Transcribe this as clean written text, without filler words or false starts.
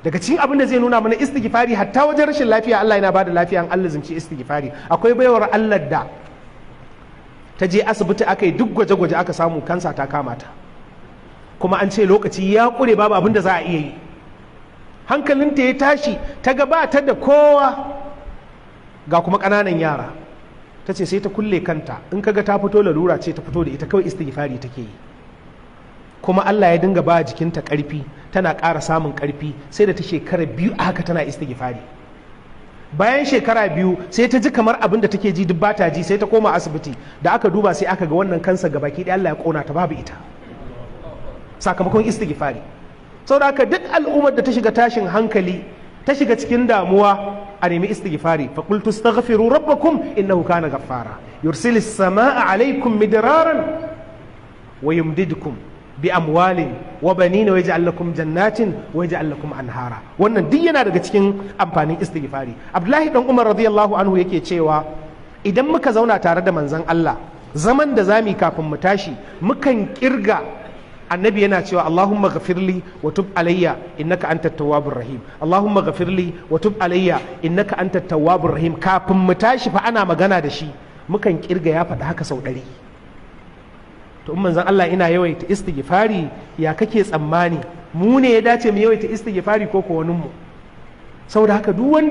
daga cikin abin da zai nuna mana istighfari hatta wajen rashin lafiya Allah yana bada lafiya an Allah zumci istighfari. Akwai baiwar Allah da ta je asibiti aka yi duk gwaje-gwaje aka samu kansa ta kama ta, kuma an ce lokaci ya kure babu abin da za a iya yi. Hankalinta ya tashi, ta gabata da kowa ga kuma ƙananan yara, ta ce sai ta kulle kanta, in kaga ta fito lalura ce ta fito da ita, kawai istighfari take yi. Kuma Allah ya dinga ba jikinta ƙarfi, tana ƙara samun ƙarfi, sai da ta shekara 2 a haka tana istighfari. Bayan shekara 2 sai ta ji kamar abin da take ji duk ba ta ji, sai ta koma asibiti, da aka duba sai aka ga wannan kansa gabaki ɗaya Allah ya ƙona ta, babu ita sakamakon istighfari. Saboda haka duk al'ummar da ta shiga tashin hankali, ta shiga cikin damuwa, a nemi istighfari. fa qultu astaghfiru rabbakum innahu kana ghaffara yursilis samaa alaykum midraran wa yumdidukum bi amwalin wa banina wa yaj'al lakum jannatin wa yaj'al lakum anhara. Wannan duk yana daga cikin amfanin istighfari. Abdullahi dan Umar radiyallahu anhu yake cewa idan muka zauna tare da manzon Allah, zaman da zamu kafin mu tashi, mukan kirga annabi yana cewa Allahumma ghafirli wa tub alayya innaka antat tawwabur rahim, Allahumma ghafirli wa tub alayya innaka antat tawwabur rahim. Kafin mu tashi fa ana magana da shi, mukan kirga ya faɗi haka sau 100. to in manzon Allah ina yawaita istighfari, ya kake tsammani mu ne ya dace mu yawaita istighfari ko ko wani mu? Saboda haka duk wanda